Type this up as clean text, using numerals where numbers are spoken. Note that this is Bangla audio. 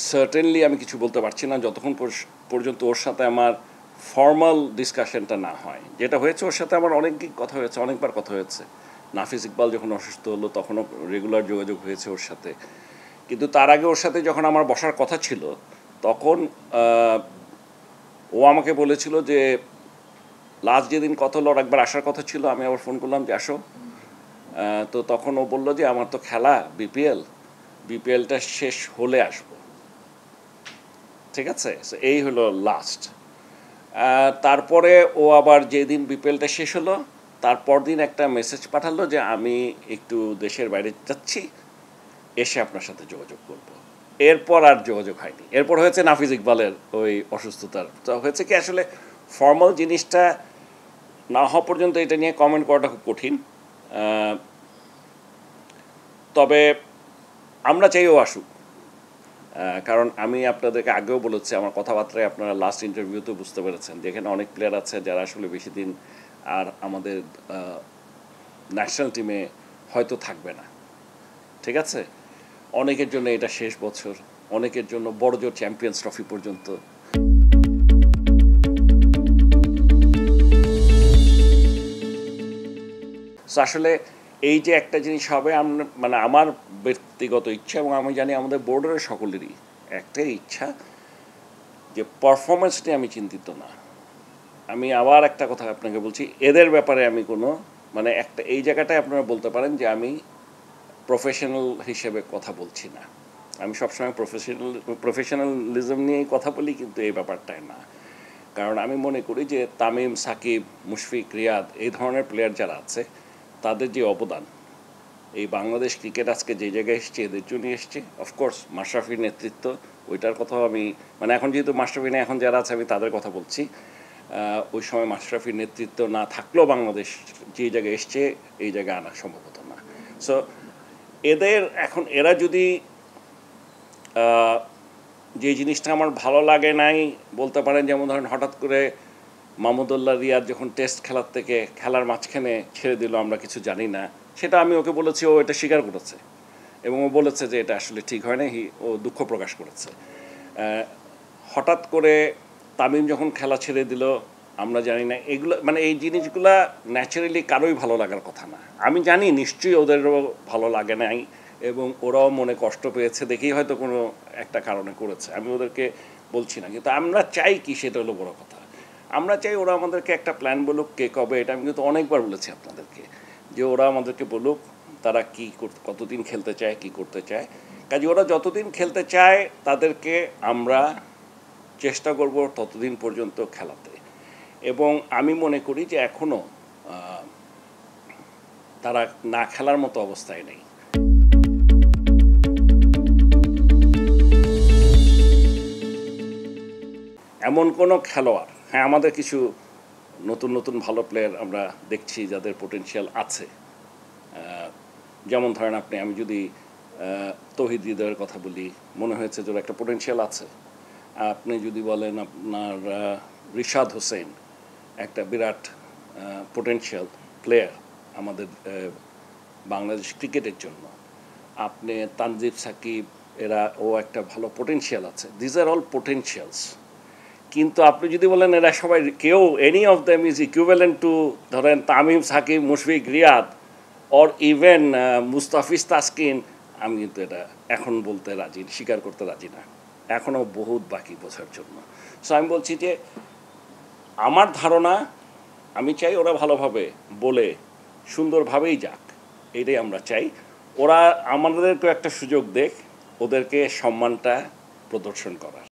সার্টেনলি আমি কিছু বলতে পারছি না যতক্ষণ পর্যন্ত ওর সাথে আমার ফর্মাল ডিসকাশনটা না হয়। যেটা হয়েছে ওর সাথে আমার অনেক কথা হয়েছে, অনেকবার কথা হয়েছে। নাফিস ইকবাল যখন অসুস্থ হলো তখনও রেগুলার যোগাযোগ হয়েছে ওর সাথে, কিন্তু তার আগে ওর সাথে যখন আমার বসার কথা ছিল তখন ও আমাকে বলেছিল যে লাস্ট যেদিন কথা হলো ওর একবার আসার কথা ছিল, আমি আবার ফোন করলাম যে আসো। তো তখন ও বললো যে আমার তো খেলা বিপিএলটা শেষ হলে আসবো। ঠিক আছে, এই হলো লাস্ট। তারপরে ও আবার যেদিন বিপিএলটা শেষ হলো তারপর দিন একটা মেসেজ পাঠালো যে আমি একটু দেশের বাইরে যাচ্ছি, এসে আপনার সাথে যোগাযোগ করব। এরপর আর যোগাযোগ হয়নি। এরপর হয়েছে নাফিজ ইকবালের ওই অসুস্থতার, তো হয়েছে কি আসলে ফর্মাল জিনিসটা না হওয়া পর্যন্ত এটা নিয়ে কমেন্ট করাটা খুব কঠিন। তবে আমরা চাইও আসুক, কারণ আমি আপনাদেরকে আগেও বলেছি, আমার কথাবার্তায় আপনারা লাস্ট ইন্টারভিউতেও বুঝতে পেরেছেন যেখানে অনেক প্লেয়ার আছে যারা আসলে বেশি দিন আর আমাদের ন্যাশনাল টিমে হয়তো থাকবে না। ঠিক আছে, অনেকের জন্য এটা শেষ বছর, অনেকের জন্য বড়জোর চ্যাম্পিয়ন্স ট্রফি পর্যন্ত। আসলে এই যে একটা জিনিস হবে, মানে আমার ব্যক্তিগত ইচ্ছা এবং আমি জানি আমাদের বোর্ডের সকলেরই একটাই ইচ্ছা যে পারফরমেন্স নিয়ে আমি চিন্তিত না। আমি আবার একটা কথা আপনাকে বলছি, এদের ব্যাপারে আমি কোনো মানে একটা এই জায়গাটায় আপনারা বলতে পারেন যে আমি প্রফেশনাল হিসেবে কথা বলছি না। আমি সবসময় প্রফেশনালিজম নিয়েই কথা বলি, কিন্তু এই ব্যাপারটাই না। কারণ আমি মনে করি যে তামিম, সাকিব, মুশফিক, রিয়াদ এই ধরনের প্লেয়ার যারা আছে তাদের যে অবদান এই বাংলাদেশ ক্রিকেট আজকে যে জায়গায় এসছে এদের জন্যই এসছে। অফকোর্স মাশরাফির নেতৃত্ব, ওইটার কথাও আমি মানে এখন যেহেতু মাশরাফি নেই, এখন যারা আছে আমি তাদের কথা বলছি। ওই সময় মাশরাফির নেতৃত্ব না থাকলেও বাংলাদেশ যে জায়গায় এসছে এই জায়গায় আনা সম্ভব হতো না। সো এদের এখন এরা যদি যে জিনিসটা আমার ভালো লাগে নাই বলতে পারেন, যেমন ধরেন হঠাৎ করে মাহমুদুল্লাহ রিয়াদ যখন টেস্ট খেলার থেকে খেলার মাঝখানে ছেড়ে দিল, আমরা কিছু জানি না, সেটা আমি ওকে বলেছি, ও এটা স্বীকার করেছে এবং ও বলেছে যে এটা আসলে ঠিক হয় না, ও দুঃখ প্রকাশ করেছে। হঠাৎ করে তামিম যখন খেলা ছেড়ে দিল, আমরা জানি না, এগুলো মানে এই জিনিসগুলা ন্যাচারালি কারোই ভালো লাগার কথা না। আমি জানি নিশ্চয়ই ওদেরও ভালো লাগে নাই এবং ওরাও মনে কষ্ট পেয়েছে দেখেই হয়তো কোনো একটা কারণে করেছে, আমি ওদেরকে বলছি না। কিন্তু আমরা চাই কি, সেটা হলো বড় কথা। আমরা চাই ওরা আমাদেরকে একটা প্ল্যান বলুক কে কবে, এটা আমি কিন্তু অনেকবার বলেছি আপনাদেরকে যে ওরা আমাদেরকে বলুক তারা কী কতদিন খেলতে চায়, কি করতে চায়। কাজে ওরা যতদিন খেলতে চায় তাদেরকে আমরা চেষ্টা করব ততদিন পর্যন্ত খেলাতে। এবং আমি মনে করি যে এখনও তারা না খেলার মতো অবস্থায় নেই। এমন কোনো খেলোয়াড়, হ্যাঁ আমাদের কিছু নতুন নতুন ভালো প্লেয়ার আমরা দেখছি যাদের পোটেনশিয়াল আছে। যেমন ধরেন আমি যদি তৌহিদ হৃদয়ের কথা বলি, মনে হয়েছে যে একটা পোটেনশিয়াল আছে। আপনি যদি বলেন আপনার রিশাদ হোসেন একটা বিরাট পোটেনশিয়াল প্লেয়ার আমাদের বাংলাদেশ ক্রিকেটের জন্য। আপনি তানজিব, সাকিব, ও একটা ভালো পোটেনশিয়াল আছে। These are all potentials. কিন্তু আপনি যদি বলেন এরা সবাই কেউ any of them is equivalent to ধরেন তামিম, সাকিব, মুশফিক, রিয়াদ অর ইভেন মুস্তাফিজ, তাসকিন, আমি কিন্তু এটা এখন বলতে রাজি, স্বীকার করতে রাজি না। এখনও বহুত বাকি বোঝার জন্য। সো আমি বলছি যে আমার ধারণা, আমি চাই ওরা ভালোভাবে বলে সুন্দরভাবেই যাক, এটাই আমরা চাই। ওরা আমাদেরকেও একটা সুযোগ দেখ ওদেরকে সম্মানটা প্রদর্শন করার।